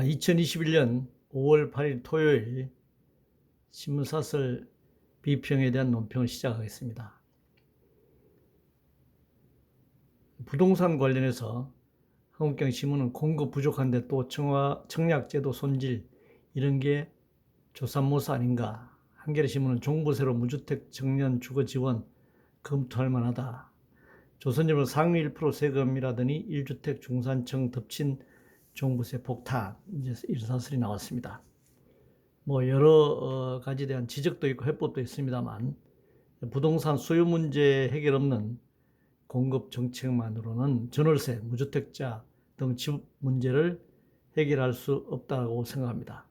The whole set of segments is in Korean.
2021년 5월 8일 토요일 신문사설 비평에 대한 논평을 시작하겠습니다. 부동산 관련해서 한국경신문은 공급 부족한데 또 청약제도 손질 이런 게 조삼모사 아닌가. 한겨레신문은 종부세로 무주택 청년 주거 지원 검토할 만하다. 조선일보는 상위 1% 세금이라더니 1주택 중산층 덮친 종부세 폭탄, 이제 이런 사설이 나왔습니다. 뭐 여러 가지에 대한 지적도 있고 해법도 있습니다만 부동산 수요 문제 해결 없는 공급 정책만으로는 전월세, 무주택자 등 집 문제를 해결할 수 없다고 생각합니다.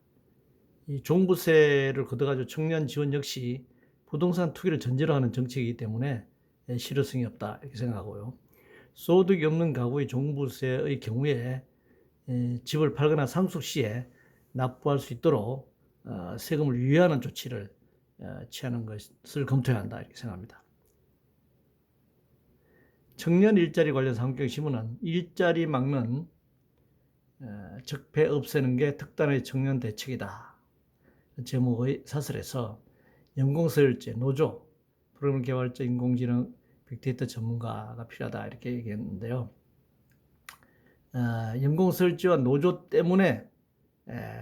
이 종부세를 걷어가지고 청년 지원 역시 부동산 투기를 전제로 하는 정책이기 때문에 실효성이 없다 이렇게 생각하고요. 소득이 없는 가구의 종부세의 경우에 집을 팔거나 상속 시에 납부할 수 있도록 세금을 유예하는 조치를 취하는 것을 검토해야 한다 이렇게 생각합니다. 청년 일자리 관련해서 한국경신문은 일자리 막는 적폐 없애는 게 특단의 청년 대책이다. 제목의 사설에서 연공서열제, 노조, 프로그램 개발자, 인공지능, 빅데이터 전문가가 필요하다 이렇게 얘기했는데요. 연공서열제와 노조 때문에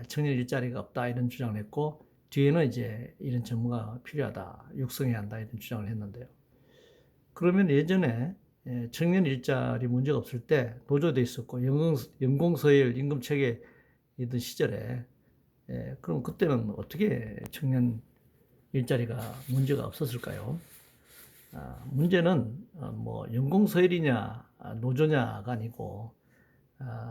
청년 일자리가 없다 이런 주장을 했고 뒤에는 이제 이런 전문가가 필요하다, 육성해야 한다 이런 주장을 했는데요. 그러면 예전에 청년 일자리 문제가 없을 때 노조도 있었고 연공서열 임금체계 있던 시절에 그럼 그때는 어떻게 청년 일자리가 문제가 없었을까요? 문제는 뭐 연공서열이냐 노조냐가 아니고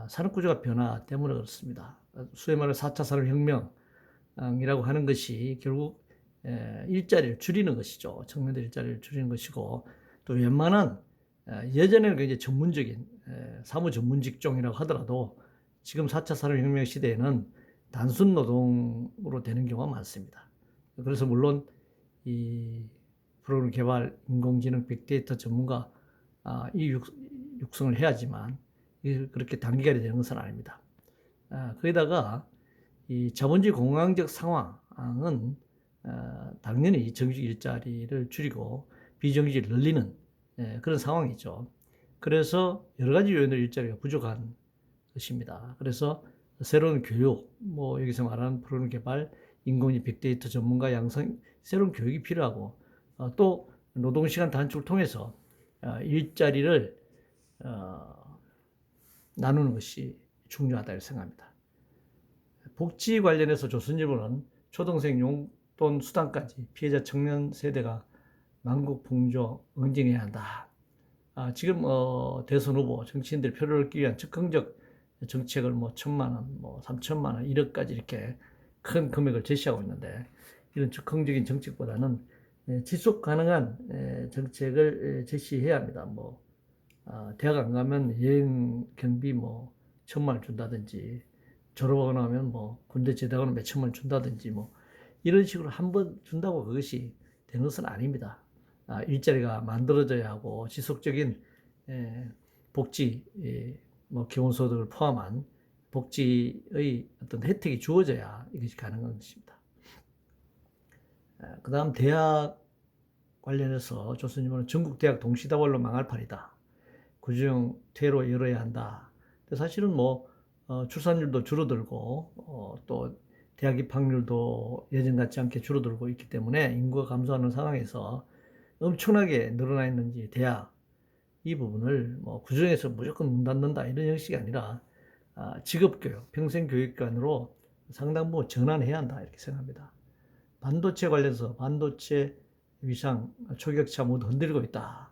산업구조가 변화 때문에 그렇습니다. 소위 말해 4차 산업혁명이라고 하는 것이 결국 일자리를 줄이는 것이죠. 청년들 일자리를 줄이는 것이고 또 웬만한 예전에는 굉장히 전문적인 사무 전문 직종이라고 하더라도 지금 4차 산업혁명 시대에는 단순 노동으로 되는 경우가 많습니다. 그래서 물론 이 프로그램 개발, 인공지능, 빅데이터 전문가 이 육성을 해야지만 그렇게 단기간에 되는 것은 아닙니다. 거기다가 이 자본주의 공황적 상황은 당연히 정규직 일자리를 줄이고 비정규직을 늘리는 그런 상황이죠. 그래서 여러 가지 요인으로 일자리가 부족한 것입니다. 그래서 새로운 교육, 뭐 여기서 말하는 프로그램 개발, 인공지능, 빅데이터 전문가 양성, 새로운 교육이 필요하고 또 노동시간 단축을 통해서 일자리를 나누는 것이 중요하다고 생각합니다. 복지 관련해서 조선일보는 초등생 용돈 수당까지 피해자 청년 세대가 만국풍조 응징해야 한다. 지금 대선 후보 정치인들 표를 얻기 위한 적극적 정책을 뭐 1,000만 원, 뭐 3,000만 원, 1억까지 이렇게 큰 금액을 제시하고 있는데 이런 적극적인 정책보다는 지속 가능한 정책을 제시해야 합니다. 뭐 대학 안 가면 여행 경비 뭐 1,000만 원 준다든지 졸업하고 나면 뭐 군대 제대하고는 몇 천만 원 준다든지 뭐 이런 식으로 한번 준다고 그것이 되는 것은 아닙니다. 일자리가 만들어져야 하고 지속적인 복지, 뭐 기본소득을 포함한 복지의 어떤 혜택이 주어져야 이것이 가능한 것입니다. 그 다음 대학 관련해서 조선일보는 전국 대학 동시다발로 망할 판이다. 그중 퇴로 열어야 한다. 사실은 뭐 출산율도 줄어들고 또 대학 입학률도 예전 같지 않게 줄어들고 있기 때문에 인구가 감소하는 상황에서 엄청나게 늘어나 있는지 대학 이 부분을 뭐 구정에서 무조건 문 닫는다 이런 형식이 아니라 직업교육, 평생교육관으로 상당 부분 전환해야 한다 이렇게 생각합니다. 반도체 관련해서 반도체 위상 초격차 모두 흔들고 있다.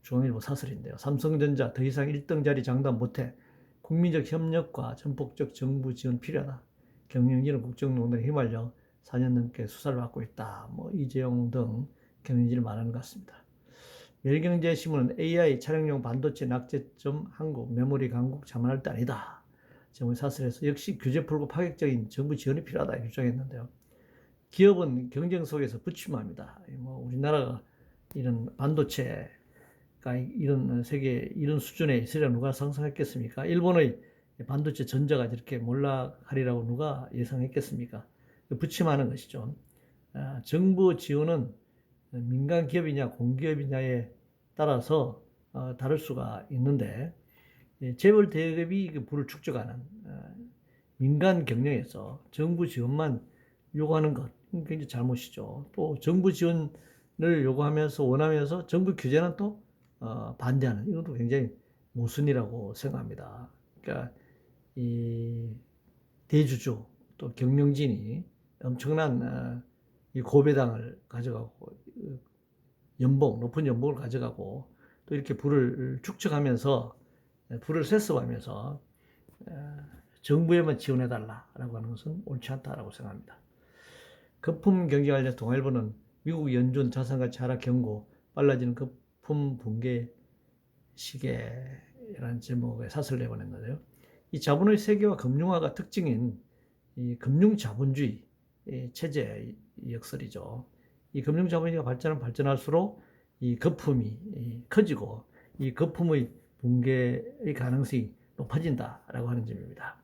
중앙일보 사설인데요. 삼성전자 더 이상 1등 자리 장담 못해. 국민적 협력과 전폭적 정부 지원 필요하다. 경영진은 국정농단에 휘말려 4년 넘게 수사를 받고 있다. 뭐 이재용 등 경영진을 말하는 것 같습니다. 매일경제신문은 AI 촬영용 반도체 낙제점 한국 메모리 강국 자만할 때 아니다. 제목의 사설에서 역시 규제 풀고 파격적인 정부 지원이 필요하다 이렇게 주장했는데요. 기업은 경쟁 속에서 부침합니다. 뭐 우리나라가 이런 반도체가 이런 세계 이런 수준에 있으려 누가 상상했겠습니까? 일본의 반도체 전자가 이렇게 몰락하리라고 누가 예상했겠습니까? 부침하는 것이죠. 정부 지원은 민간 기업이냐 공기업이냐에 따라서 다를 수가 있는데, 재벌 대기업이 불을 축적하는 민간 경영에서 정부 지원만 요구하는 것, 굉장히 잘못이죠. 또 정부 지원을 요구하면서 원하면서 정부 규제는 또 반대하는, 이것도 굉장히 모순이라고 생각합니다. 그러니까 이 대주주 또 경영진이 엄청난 이 고배당을 가져가고 높은 연봉을 가져가고 또 이렇게 부를 축적하면서 부를 세습하면서 정부에만 지원해달라라고 하는 것은 옳지 않다라고 생각합니다. 거품 경제 관련 동아일보는 미국 연준 자산가치 하락 경고, 빨라지는 거품 붕괴 시계라는 제목의 사설을 내보냈는데요. 이 자본의 세계화 금융화가 특징인 이 금융 자본주의 체제의 역설이죠. 이 금융 자본주의가 발전할수록 이 거품이 커지고 이 거품의 붕괴의 가능성이 높아진다라고 하는 점입니다.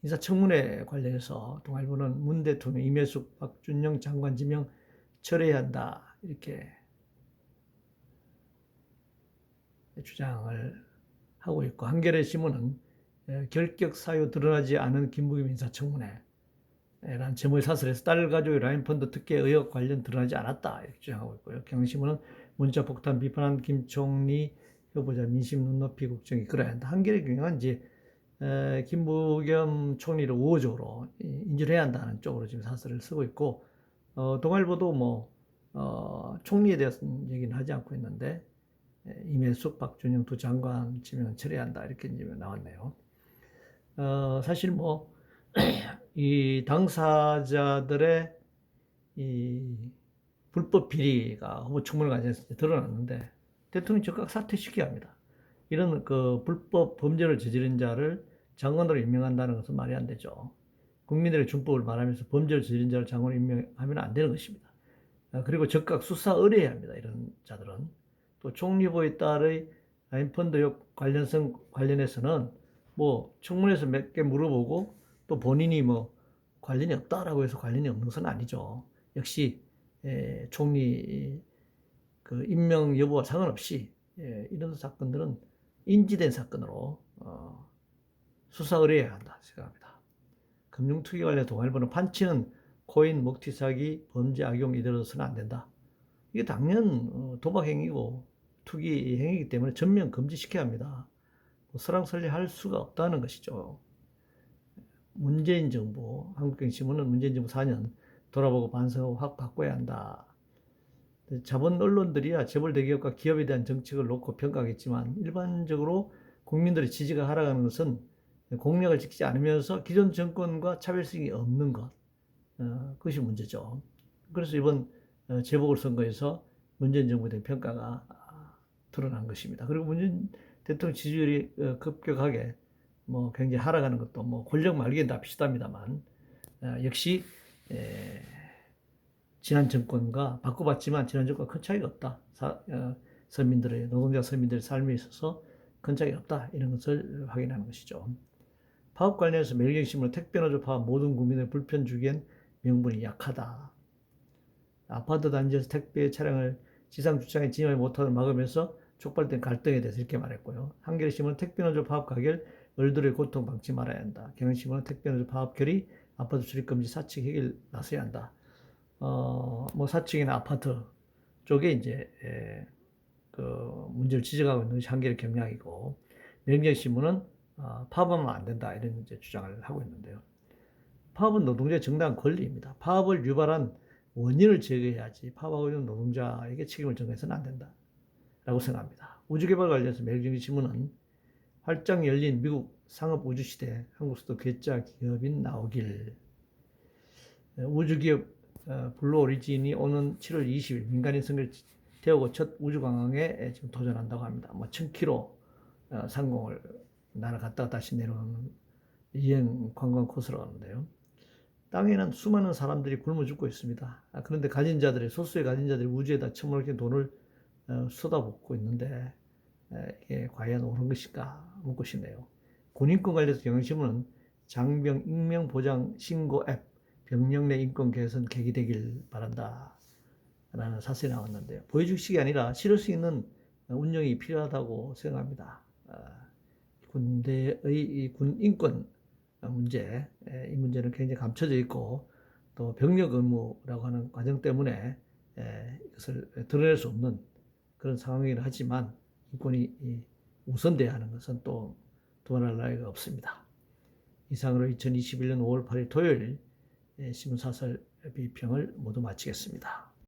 인사청문회 관련해서 동아일보는 문 대통령, 임혜숙, 박준영 장관 지명 철회해야 한다, 이렇게 주장을 하고 있고, 한겨레 신문은 결격 사유 드러나지 않은 김부겸 인사청문회라는 제목의 사설에서 딸 가족의 라인펀드 특혜 의혹 관련 드러나지 않았다, 이렇게 주장하고 있고요. 경향신문은 문자 폭탄 비판한 김 총리 후보자 민심 눈높이 국정이 끌어야 한다. 한겨레 경향은 이제 김부겸 총리를 우호적으로 인준해야 한다는 쪽으로 지금 사설을 쓰고 있고, 동아일보도 총리에 대해서는 얘기는 하지 않고 있는데, 임혜숙, 박준영 두 장관 지명 철회한다, 이렇게 나왔네요. 사실 이 당사자들의 이 불법 비리가 후보 청문회 과정에서 드러났는데 대통령이 즉각 사퇴시켜야 합니다. 이런 그 불법 범죄를 저지른 자를 장관으로 임명한다는 것은 말이 안 되죠. 국민들의 준법을 말하면서 범죄를 저지른 자를 장관으로 임명하면 안 되는 것입니다. 그리고 즉각 수사 의뢰해야 합니다. 이런 자들은. 또 총리 후보에 따른 라인펀드 의혹 관련해서는 청문회에서 몇 개 물어보고 또 본인이 관련이 없다라고 해서 관련이 없는 것은 아니죠. 역시 총리 그 임명 여부와 상관없이 이런 사건들은 인지된 사건으로 수사 의뢰해야 한다 생각합니다. 금융투기 관련 동아일보는 판치는 코인 먹튀 사기 범죄 악용 이대로서는 안 된다. 이게 당연 도박 행위고 투기 행위이기 때문에 전면 금지시켜야 합니다. 설랑설레할 수가 없다는 것이죠. 문재인 정부, 한국경신문은 문재인 정부 4년 돌아보고 반성하고 확 바꿔야 한다. 자본 언론들이야 재벌 대기업과 기업에 대한 정책을 놓고 평가하겠지만 일반적으로 국민들의 지지가 하락하는 것은 공약을 지키지 않으면서 기존 정권과 차별성이 없는 것, 그것이 문제죠. 그래서 이번 재보궐선거에서 문재인 정부에 대한 평가가 드러난 것입니다. 그리고 문재인 대통령 지지율이 급격하게 굉장히 하락하는 것도 권력 말기엔 다 비슷합니다만, 역시 지난 정권과 바꿔봤지만 지난 정권과 큰 차이가 없다. 노동자 서민들의 삶에 있어서 큰 차이가 없다. 이런 것을 확인하는 것이죠. 파업 관련해서 매일경신문은 택배노조 파업 모든 국민의 불편 주기엔 명분이 약하다. 아파트 단지에서 택배 차량을 지상 주차장에 진입하지 못하도록 막으면서 촉발된 갈등에 대해서 이렇게 말했고요. 한겨레신문은 택배노조 파업 가결, 얼들의 고통 방치 말아야 한다. 경향신문은 택배노조 파업 결의, 아파트 출입금지 사측 해결 나서야 한다. 사측이나 아파트 쪽에 이제 그 문제를 지적하고 있는 것이 한겨레 경향이고, 명경신문은 파업하면 안 된다, 이런 이제 주장을 하고 있는데요. 파업은 노동자의 정당한 권리입니다. 파업을 유발한 원인을 제거해야지 파업하고 있는 노동자에게 책임을 전가해서는 안 된다 라고 생각합니다. 우주개발 관련해서 매일경제신문은 활짝 열린 미국 상업우주시대 한국수도 괴짜 기업인 나오길, 우주기업 블루 오리진이 오는 7월 20일 민간인선을 태우고 첫 우주관광에 지금 도전한다고 합니다. 1000km 상공을 날아갔다가 다시 내려오는 여행 관광 코스라고 하는데요. 땅에는 수많은 사람들이 굶어 죽고 있습니다. 그런데 소수의 가진 자들이 우주에다 처먹을 돈을 쏟아붓고 있는데, 이게 과연 옳은 것인가 묻고 싶네요. 군인권 관련해서 경향신문은 장병 익명 보장 신고 앱 병력 내 인권 개선 계기 되길 바란다 라는 사설이 나왔는데요. 보여주기식이 아니라 실을 수 있는 운영이 필요하다고 생각합니다. 군대의 군 인권 문제, 이 문제는 굉장히 감춰져 있고 또 병력 의무라고 하는 과정 때문에 이것을 드러낼 수 없는 그런 상황이긴 하지만 인권이 우선돼야 하는 것은 또 두말할 나위가 없습니다. 이상으로 2021년 5월 8일 토요일 신문사설 비평을 모두 마치겠습니다.